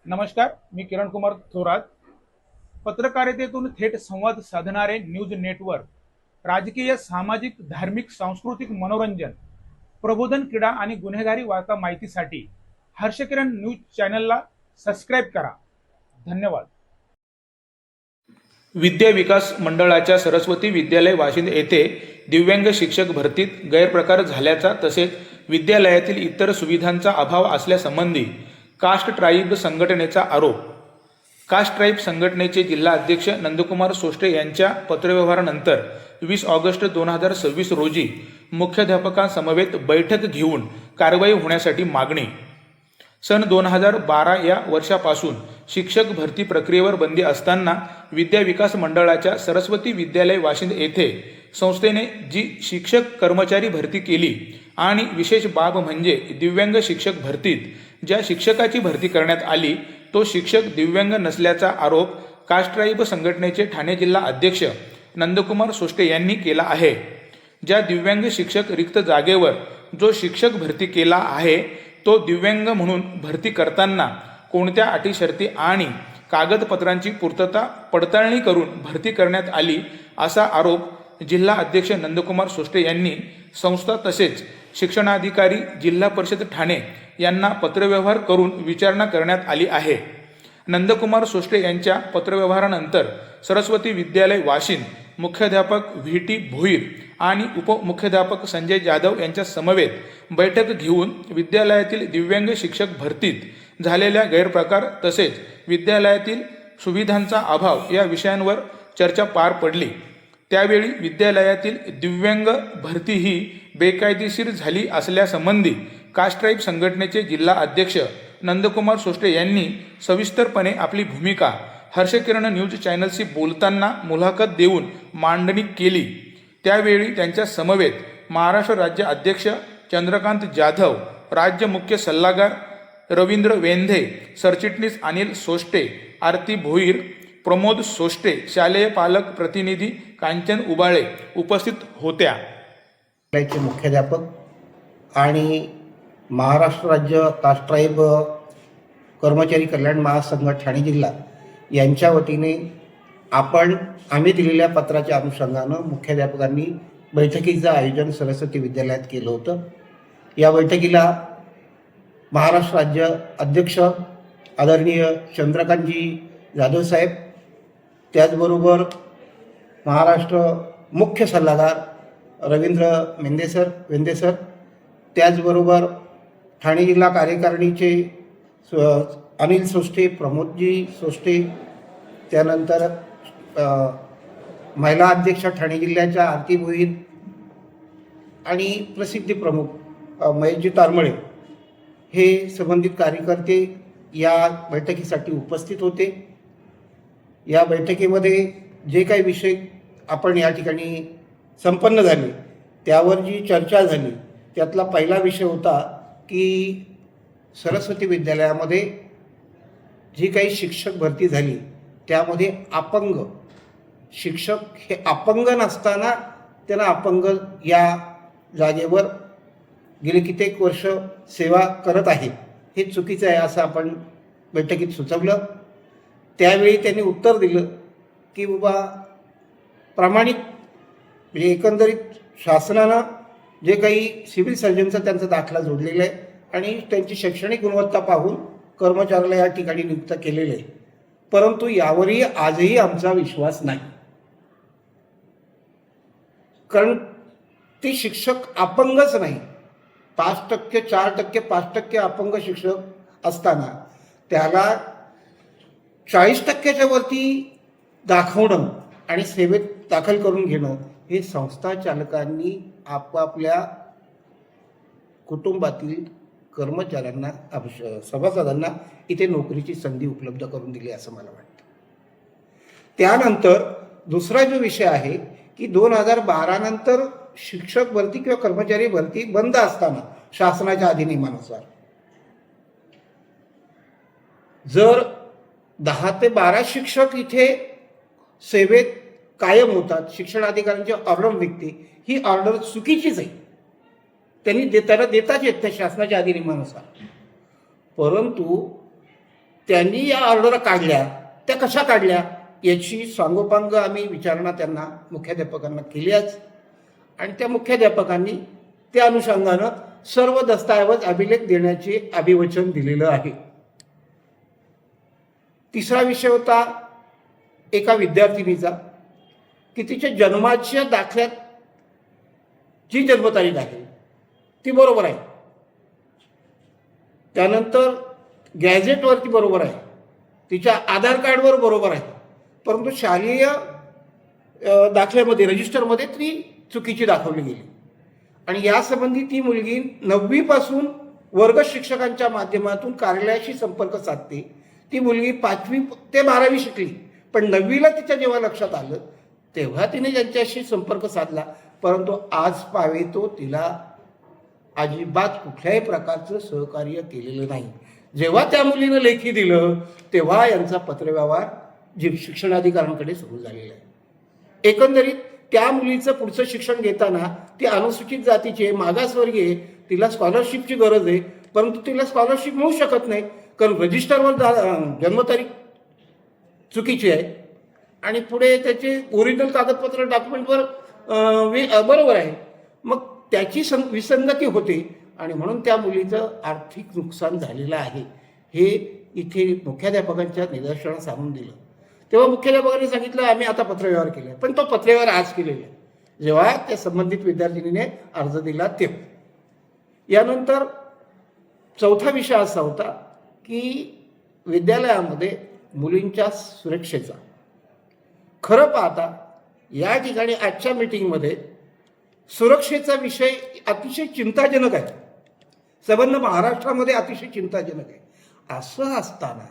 नमस्कार, मी किरण कुमार थोरात. पत्रकारितेतून थेट संवाद साधणारे न्यूज नेटवर्क, राजकीय, सामाजिक, धार्मिक, सांस्कृतिक, मनोरंजन, प्रबोधन, क्रीडा आणि गुन्हेगारी वार्ता माहितीसाठी हर्षकिरण न्यूज चॅनलला सबस्क्राईब करा. धन्यवाद. विद्या विकास मंडळाच्या सरस्वती विद्यालय वाशिंद येथे दिव्यांग शिक्षक भरतीत गैरप्रकार झाल्याचा तसेच विद्यालयातील इतर सुविधांचा अभाव असल्यासंबंधी कास्ट ट्राईब संघटनेचा आरोप. कास्ट ट्राईब संघटनेचे जिल्हा अध्यक्ष नंदकुमार सोष्टे यांच्या पत्रव्यवहारानंतर 20 ऑगस्ट 2026 रोजी मुख्याध्यापकांसमवेत बैठक घेऊन कारवाई होण्यासाठी मागणी. सन 2012 या वर्षापासून शिक्षक भरती प्रक्रियेवर बंदी असताना विद्या विकास मंडळाच्या सरस्वती विद्यालय वाशिंद येथे संस्थेने जी शिक्षक कर्मचारी भरती केली आणि विशेष बाब म्हणजे दिव्यांग शिक्षक भरतीत ज्या शिक्षकाची भरती करण्यात आली तो शिक्षक दिव्यांग नसल्याचा आरोप कास्ट ट्राईब संघटनेचे ठाणे जिल्हा अध्यक्ष नंदकुमार सोष्टे यांनी केला आहे. ज्या दिव्यांग शिक्षक रिक्त जागेवर जो शिक्षक भरती केला आहे तो दिव्यांग म्हणून भरती करताना कोणत्या अटी शर्ती आणि कागदपत्रांची पूर्तता पडताळणी करून भरती करण्यात आली असा आरोप जिल्हा अध्यक्ष नंदकुमार सोष्टे यांनी संस्था तसेच शिक्षणाधिकारी जिल्हा परिषद ठाणे यांना पत्रव्यवहार करून विचारणा करण्यात आली आहे. नंदकुमार सोष्टे यांच्या पत्रव्यवहारानंतर सरस्वती विद्यालय वाशिंद मुख्याध्यापक व्ही.टी. भोईर आणि उपमुख्याध्यापक संजय जाधव यांच्या समवेत बैठक घेऊन विद्यालयातील दिव्यांग शिक्षक भरतीत झालेल्या गैरप्रकार तसेच विद्यालयातील सुविधांचा अभाव या विषयांवर चर्चा पार पडली. त्यावेळी विद्यालयातील दिव्यांग भरती ही बेकायदेशीर झाली असल्यासंबंधी कास्ट ट्राईब संघटनेचे जिल्हा अध्यक्ष नंदकुमार सोष्टे यांनी सविस्तरपणे आपली भूमिका हर्षकिरण न्यूज चॅनलशी बोलताना मुलाखत देऊन मांडणी केली. त्यावेळी त्यांच्या समवेत महाराष्ट्र राज्य अध्यक्ष चंद्रकांत जाधव, राज्य मुख्य सल्लागार रवींद्र वेंधे, सरचिटणीस अनिल सोष्टे, आरती भोईर, प्रमोद सोष्टे, शालेय पालक प्रतिनिधी कांचन उबाळे उपस्थित होत्या. मुख्याध्यापक आणि महाराष्ट्र राज्य कास्ट ट्राईब कर्मचारी कल्याण महासंघ ठाणे जिल्हा यांच्या वतीने आम्ही दिलेल्या पत्राच्या अनुषंगानं मुख्याध्यापकांनी बैठकीचं आयोजन सरस्वती विद्यालयात केलं होतं. या बैठकीला महाराष्ट्र राज्य अध्यक्ष आदरणीय चंद्रकांतजी जाधव साहेब, त्याचबरोबर महाराष्ट्र मुख्य सल्लागार रवींद्र वेंधे सर, त्याचबरोबर ठाणे जिल्हा कार्यकारिणीचे अनिल सोष्टे, प्रमोदजी सोष्टे, त्यानंतर महिला अध्यक्ष ठाणे जिल्ह्याच्या आरती भोईर आणि प्रसिद्धी प्रमुख महेशजी तारमळे हे संबंधित कार्यकर्ते या बैठकीसाठी उपस्थित होते. या बैठकीमध्ये जे काही विषय आपण या ठिकाणी संपन्न झाले त्यावर जी चर्चा झाली त्यातला पहिला विषय होता की सरस्वती विद्यालयामध्ये जी काही शिक्षक भरती झाली त्यामध्ये अपंग शिक्षक हे अपंग नसताना त्यांना अपंग या जागेवर गेले कित्येक वर्ष सेवा करत आहेत, हे चुकीचं आहे असं आपण बैठकीत सुचवलं. त्यावेळी त्यांनी उत्तर दिलं की बाबा प्रामाणिक म्हणजे एकंदरीत शासनानं जे काही सिव्हिल सर्जनचा त्यांचा दाखला जोडलेला आहे आणि त्यांची शैक्षणिक गुणवत्ता पाहून कर्मचाऱ्याला या ठिकाणी नियुक्त केलेले आहे, परंतु यावरही आजही आमचा विश्वास नाही. कारण ते शिक्षक अपंगच नाही, 5%, 4%, 5% अपंग शिक्षक असताना त्याला 40%च्या वरती दाखवणं आणि सेवेत दाखल करून घेणं हे संस्था चालकांनी आपापल्या कुटुंबातील कर्मचाऱ्यांना सभासदांना इथे नोकरीची संधी उपलब्ध करून दिली असं मला वाटतं. त्यानंतर दुसरा जो विषय आहे की 2012 नंतर शिक्षक भरती किंवा कर्मचारी भरती बंद असताना शासनाच्या अधिनियमानुसार जर 10 ते 12 शिक्षक इथे सेवेत कायम होतात, शिक्षणाधिकाऱ्यांची ऑर्डर निघते, ही ऑर्डर चुकीचीच आहे. त्यांना देताच येत नाही शासनाच्या अधिनियमानुसार. परंतु त्यांनी या ऑर्डर काढल्या, त्या कशा काढल्या याची सांगोपांग आम्ही विचारणा त्यांना मुख्याध्यापकांना केल्याच, आणि त्या मुख्याध्यापकांनी त्या अनुषंगानं सर्व दस्तऐवज अभिलेख देण्याचे अभिवचन दिलेलं आहे. तिसरा विषय होता एका विद्यार्थिनीचा की तिच्या जन्माच्या दाखल्यात जी जन्मतारीख आहे ती बरोबर आहे, त्यानंतर गॅझेटवरती बरोबर आहे, तिच्या आधार कार्डवर बरोबर आहे, परंतु शालेय दाखल्यामध्ये रजिस्टरमध्ये ती चुकीची दाखवली गेली. आणि यासंबंधी ती मुलगी 9वी पासून वर्ग शिक्षकांच्या माध्यमातून कार्यालयाशी संपर्क साधते. ती मुलगी 5वी ते 12वी शिकली, पण 9वीला तिच्या जेव्हा लक्षात आलं तेव्हा तिने त्यांच्याशी संपर्क साधला, परंतु आज पावे तो तिला अजिबात कुठल्याही प्रकारचं सहकार्य केलेलं नाही. जेव्हा त्या मुलीनं लेखी दिलं तेव्हा यांचा पत्रव्यवहार शिक्षणाधिकाऱ्यांकडे सुरू झालेला आहे. एकंदरीत त्या मुलीचं पुढचं शिक्षण घेताना ती अनुसूचित जातीची मागासवर्गीय, तिला स्कॉलरशिपची गरज आहे, परंतु तिला स्कॉलरशिप मिळू शकत नाही कारण रजिस्टरवर जन्मतारीख चुकीची आहे आणि पुढे त्याचे ओरिजिनल कागदपत्र डॉक्युमेंटवर बरोबर आहे. मग त्याची विसंगती होते आणि म्हणून त्या मुलीचं आर्थिक नुकसान झालेलं आहे. हे इथे मुख्याध्यापकांच्या निदर्शनास आणून दिलं. तेव्हा मुख्याध्यापकांनी सांगितलं आम्ही आता पत्रव्यवहार केला, पण तो पत्रव्यवहार आज केलेला आहे जेव्हा त्या संबंधित विद्यार्थिनीने अर्ज दिला तेव्हा. यानंतर चौथा विषय असा होता की विद्यालयामध्ये मुलींच्या सुरक्षेचा, खरं पाहता या ठिकाणी आजच्या मीटिंगमध्ये सुरक्षेचा विषय अतिशय चिंताजनक आहे, संबंध महाराष्ट्रामध्ये अतिशय चिंताजनक आहे. असं असताना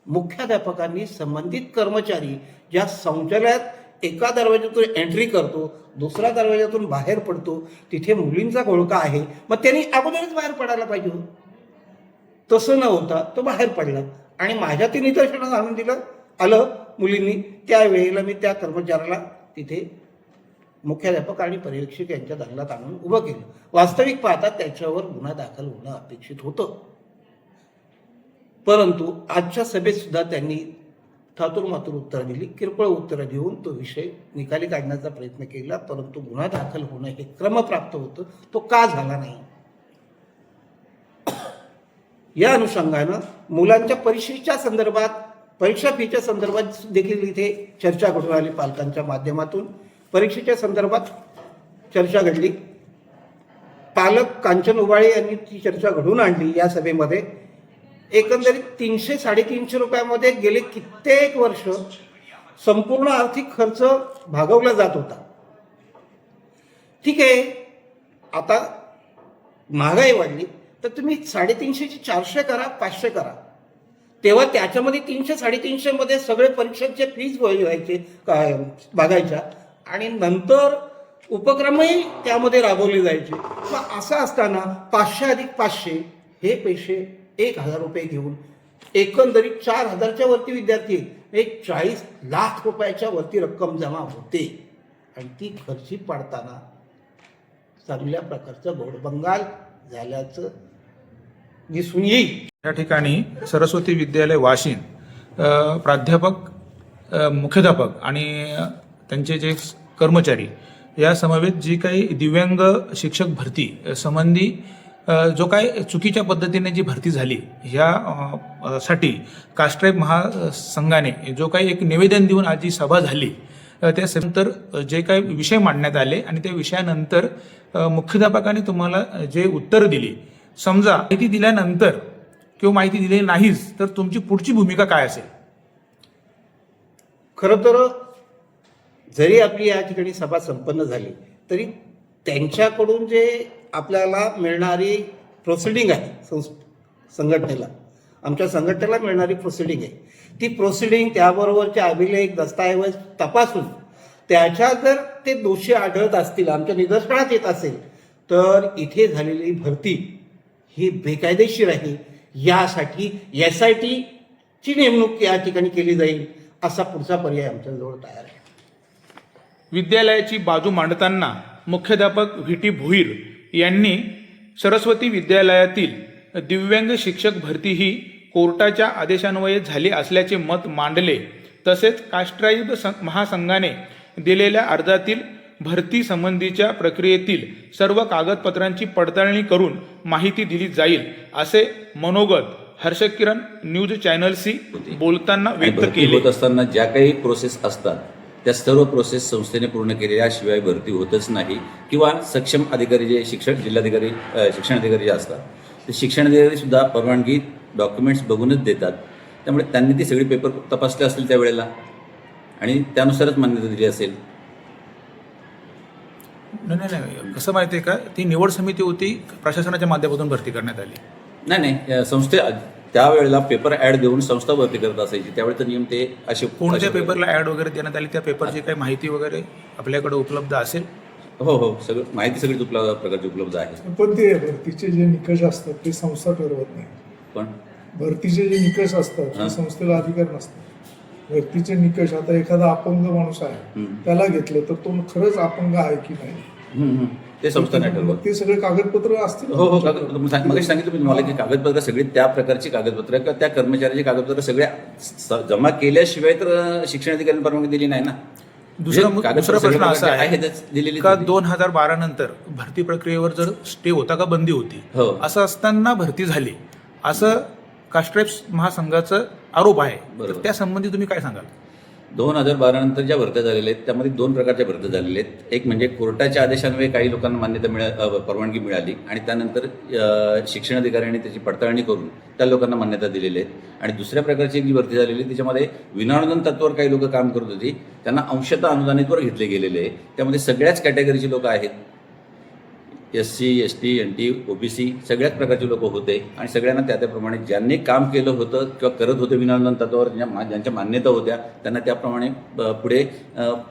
मुख्याध्यापकांनी संबंधित कर्मचारी ज्या शौचालयात एका दरवाज्यातून एंट्री करतो, दुसऱ्या दरवाज्यातून बाहेर पडतो, तिथे मुलींचा घोळका आहे, मग त्यांनी अगोदरच बाहेर पडायला पाहिजे. तसं न होता तो बाहेर पडला आणि माझ्या ते निदर्शनास आणून आलं मुलींनी. त्यावेळेला मी त्या कर्मचाऱ्याला तिथे मुख्याध्यापक आणि पर्यवेक्षक यांच्या दालनात आणून उभं केलं. वास्तविक पाहता त्याच्यावर गुन्हा दाखल होणं अपेक्षित होतं, परंतु आजच्या सभेत सुद्धा त्यांनी थातूरमातूर उत्तरं दिली, किरकोळ उत्तरं देऊन तो विषय निकाली काढण्याचा प्रयत्न केला, परंतु गुन्हा दाखल होणं हे क्रमप्राप्त होतं, तो का झाला नाही. या अनुषंगानं मुलांच्या परीक्षेच्या संदर्भात, परीक्षा फीच्या संदर्भात देखील इथे चर्चा घडून आली. पालकांच्या माध्यमातून परीक्षेच्या संदर्भात चर्चा घडली. पालक कांचन उबाळे यांनी ती चर्चा घडून आणली या सभेमध्ये. एकंदरीत 300-350 रुपयामध्ये गेले कित्येक वर्ष संपूर्ण आर्थिक खर्च भागवला जात होता. ठीक आहे, आता महागाई वाढली तर तुम्ही 350ची 400 करा, 500 करा. तेव्हा त्याच्यामध्ये 300-350 मध्ये सगळे परीक्षांचे फीज व्हायचे काय बघायच्या आणि नंतर उपक्रमही त्यामध्ये राबवले जायचे. मग असं असताना 500 अधिक 500 हे पैसे 1000 रुपये घेऊन एकंदरीत 4000च्या वरती विद्यार्थी, एक 40 लाख रुपयाच्या वरती रक्कम जमा होते आणि ती खर्ची पाडताना चांगल्या प्रकारचं घोडबंगाल झाल्याचं दिसून येईल. या ठिकाणी सरस्वती विद्यालय वाशिम प्राध्यापक, मुख्याध्यापक आणि त्यांचे जे कर्मचारी या समवेत जी काही दिव्यांग शिक्षक भरती संबंधी जो काय चुकीच्या पद्धतीने जी भरती झाली ह्या साठी कास्ट्राईब महासंघाने जो काही एक निवेदन देऊन आज जी सभा झाली, त्यानंतर जे काही विषय मांडण्यात आले आणि त्या विषयानंतर मुख्याध्यापकाने तुम्हाला जे उत्तर दिली, समजा माहिती दिल्यानंतर किंवा माहिती दिली नाहीच तर तुमची पुढची भूमिका काय असेल? खरं तर जरी आपली या ठिकाणी सभा संपन्न झाली तरी त्यांच्याकडून जे आपल्याला मिळणारी प्रोसिडिंग आहे संघटनेला, आमच्या संघटनेला मिळणारी प्रोसिडिंग आहे, ती प्रोसिडिंग त्याबरोबरचे अभिलेख दस्तऐवज तपासून त्याच्या जर ते दोषी आढळत असतील, आमच्या निदर्शनात येत असेल तर इथे झालेली भरती ही बेकायदेशीर आहे. यासाठी SIT ची नेमणूक या ठिकाणी केली जाईल असा पुढचा पर्याय आमच्याजवळ तयार आहे. विद्यालयाची बाजू मांडताना मुख्याध्यापक VT भोईर यांनी सरस्वती विद्यालयातील दिव्यांग शिक्षक भरती ही कोर्टाच्या आदेशान्वये झाली असल्याचे मत मांडले. तसेच कास्ट ट्राईब महासंघाने दिलेल्या अर्जातील भरती संबंधीच्या प्रक्रियेतील सर्व कागदपत्रांची पडताळणी करून माहिती दिली जाईल असे मनोगत हर्षकिरण न्यूज चॅनलशी बोलताना व्यक्त भरती केले. होत असताना ज्या काही प्रोसेस असतात त्या सर्व प्रोसेस संस्थेने पूर्ण केलेल्याशिवाय भरती होतच नाही. किंवा सक्षम अधिकारी जे जिल्हाधिकारी शिक्षण अधिकारी जे असतात ते शिक्षण अधिकारी सुद्धा परवानगी डॉक्युमेंट्स बघूनच देतात. त्यामुळे त्यांनी ती सगळी पेपर तपासले असतील त्यावेळेला आणि त्यानुसारच मान्यता दिली असेल. नाही, कसं माहिती आहे का, ती निवड समिती होती, प्रशासनाच्या माध्यमातून भरती करण्यात आली. नाही संस्थे त्यावेळेला पेपर ॲड देऊन संस्था भरती करत असायची. त्यावेळेचा नियम ते असे कोणत्या पेपरला ॲड वगैरे देण्यात आली, त्या पेपरची काही माहिती वगैरे आपल्याकडे उपलब्ध असेल? हो सगळं माहिती सगळीच प्रकारची उपलब्ध आहे. पण ते भरतीचे जे निकष असतात ते संस्था ठरवत नाही. पण भरतीचे जे निकष असतात ते संस्थेला अधिकार नसतात. भरतीचे निकष, आता एखादा अपंग माणूस आहे त्याला घेतलं तर तो खरंच अपंग आहे की नाही ते संस्था नाही ठरवत. ते सगळे कागदपत्र असतील. हो कागदपत्र मग सांगितलं मी तुम्हाला की कागदपत्र सगळी त्या प्रकारची कागदपत्र किंवा त्या कर्मचाऱ्याची कागदपत्र सगळ्या जमा केल्याशिवाय तर शिक्षण अधिकाऱ्यांनी परवानगी दिली नाही ना. दुसरा प्रश्न असा आहे दिलेली का 2012 नंतर भरती प्रक्रियेवर जर स्टे होता का बंदी होती, हो. असं असताना भरती झाली असं कास्ट ट्राईब्स महासंघाचा आरोप आहे. तर त्या संबंधी तुम्ही काय सांगाल? 2012 नंतर ज्या भरत्या झालेल्या आहेत त्यामध्ये 2 प्रकारच्या भरत्या झालेल्या आहेत. एक म्हणजे कोर्टाच्या आदेशान्वये काही लोकांना मान्यता परवानगी मिळाली आणि त्यानंतर शिक्षण अधिकाऱ्यांनी त्याची पडताळणी करून त्या लोकांना मान्यता दिलेली आहेत. आणि दुसऱ्या प्रकारची जी भरती झालेली त्याच्यामध्ये विनाअनुदान तत्त्वावर काही लोक काम करत होती, त्यांना अंशतः अनुदानितवर घेतले गेलेले आहे. त्यामध्ये सगळ्याच कॅटेगरीची लोक आहेत, SC, ST, NT, OBC सगळ्याच प्रकारचे लोक होते आणि सगळ्यांना त्याप्रमाणे ज्यांनी काम केलं होतं किंवा करत होते विनाअनुदान तत्त्वावर ज्यांच्या मान्यता होत्या त्यांना त्याप्रमाणे पुढे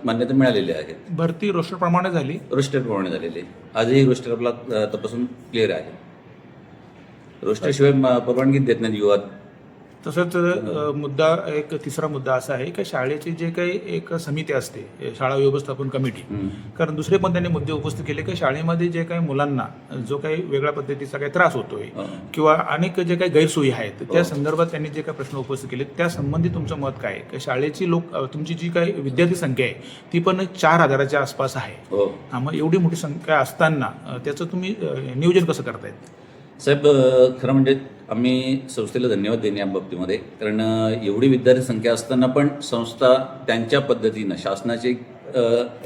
मान्यता मिळालेली आहे. भरती रोस्टरप्रमाणे झाली, रोस्टरप्रमाणे झालेली आहे. आजही रोस्टर आपला तपासून क्लिअर आहे. रोस्टरशिवाय परवानगी देत नाही युवा. तसंच मुद्दा एक तिसरा मुद्दा असा आहे की शाळेची जे काही एक समिती असते, शाळा व्यवस्थापन कमिटी, कारण दुसरे पण त्यांनी मुद्दे उपस्थित केले की शाळेमध्ये जे काही मुलांना जो काही वेगळ्या पद्धतीचा काही त्रास होतोय किंवा अनेक जे काही गैरसोयी आहेत त्या संदर्भात त्यांनी जे काही प्रश्न उपस्थित केले त्या संबंधी तुमचं मत काय आहे? की शाळेची तुमची जी काही विद्यार्थी संख्या आहे ती पण 4000च्या आसपास आहे. मग एवढी मोठी संख्या असताना त्याचं तुम्ही नियोजन कसं करतायत? साहेब खरं म्हणजे आम्ही संस्थेला धन्यवाद देणे या बाबतीमध्ये, कारण एवढी विद्यार्थी संख्या असताना पण संस्था त्यांच्या पद्धतीनं शासनाचे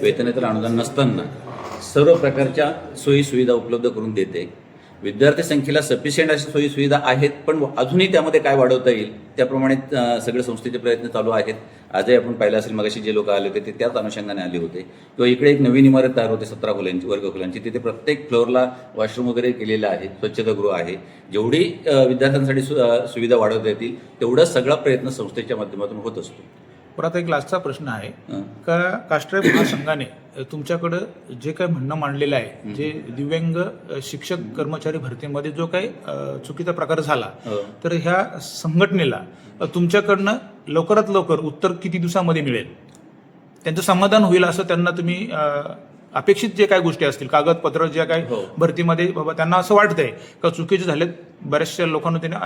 वेतनेतर अनुदान नसताना सर्व प्रकारच्या सोयीसुविधा उपलब्ध करून देते. विद्यार्थी संख्येला सफिशियंट अशा सोयीसुविधा आहेत, पण अजूनही त्यामध्ये काय वाढवता येईल त्याप्रमाणे सगळे संस्थेचे प्रयत्न चालू आहेत. आजही आपण पाहिलं असेल मगाशी जे लोक आले होते ते त्याच अनुषंगाने आले होते. किंवा इकडे एक नवीन इमारत तयार होते 17 वर्गखोल्यांची, तिथे प्रत्येक फ्लोअरला वॉशरूम वगैरे केलेलं आहे, स्वच्छतागृह आहे. जेवढी विद्यार्थ्यांसाठी सुविधा वाढवता येतील तेवढा सगळा प्रयत्न संस्थेच्या माध्यमातून होत असतो. परत एक लास्टचा प्रश्न आहे का कास्ट ट्राईब महासंघाने तुमच्याकडं जे काही म्हणणं मांडलेलं आहे, जे दिव्यांग शिक्षक कर्मचारी भरतीमध्ये जो काही चुकीचा प्रकार झाला, तर ह्या संघटनेला तुमच्याकडनं लवकरात लवकर उत्तर किती दिवसामध्ये मिळेल, त्यांचं समाधान होईल असं त्यांना तुम्ही अपेक्षित जे काही गोष्टी असतील, कागदपत्र ज्या काही भरतीमध्ये बाबा त्यांना असं वाटतंय का चुकीचे झालेत, बऱ्याचशा लोकांना त्यांनी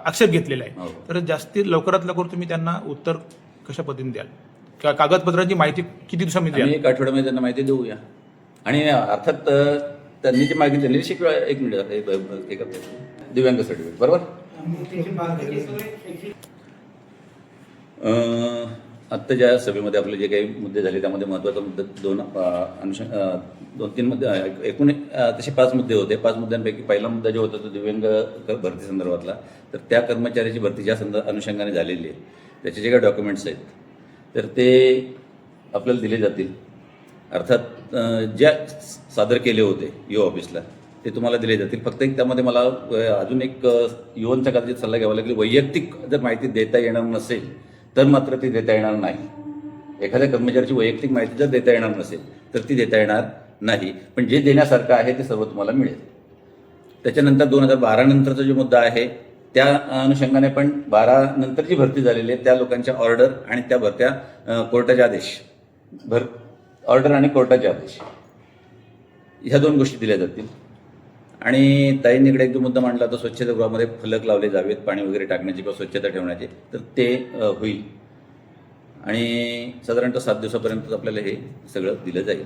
आक्षेप घेतलेला आहे, तर जास्ती लवकरात लवकर तुम्ही त्यांना उत्तर कशा पद्धतीने द्याल? कागदपत्रांची माहिती किती दिवसामध्ये द्याल? 1 आठवड्यामध्ये त्यांना माहिती देऊया. आणि अर्थात त्यांनी जी माहिती दिली एक मिनिट दिव्यांग सर्टिफिकेट बरोबर. आत्ता ज्या सभेमध्ये आपले जे काही मुद्दे झाले त्यामध्ये महत्त्वाचा मुद्दा 2-3 मुद्दे, एकूण तसे 5 मुद्दे होते. 5 मुद्द्यांपैकी पहिला मुद्दा जो होता तो दिव्यांग भरती संदर्भातला, तर त्या कर्मचाऱ्याची भरती ज्या अनुषंगाने झालेली आहे त्याचे जे काही डॉक्युमेंट्स आहेत तर ते आपल्याला दिले जातील. अर्थात ज्या सादर केले होते युवा ऑफिसला ते तुम्हाला दिले जातील. फक्त एक त्यामध्ये मला अजून एक युवांच्या खात्यात सल्ला घ्यावा लागेल, वैयक्तिक जर माहिती देता येणार नसेल तर मात्र ती देता येणार नाही. एखाद्या कर्मचाऱ्याची वैयक्तिक माहिती जर देता येणार नसेल तर ती देता येणार नाही. पण जे देण्यासारखं आहे ते सर्व तुम्हाला मिळेल. त्याच्यानंतर 2012 नंतरचा जो मुद्दा आहे त्या अनुषंगाने पण 12 नंतर जी भरती झालेली आहे त्या लोकांच्या ऑर्डर आणि त्या भरत्या कोर्टाचे आदेश, ऑर्डर आणि कोर्टाचे आदेश ह्या 2 गोष्टी दिल्या जातील. आणि ताईंनी इकडे एक जो मुद्दा मांडला तर स्वच्छतागृहामध्ये फलक लावले जावेत पाणी वगैरे टाकण्याचे किंवा स्वच्छता ठेवण्याचे, तर ते होईल आणि साधारणतः 7 दिवसापर्यंत आपल्याला हे सगळं दिलं जाईल.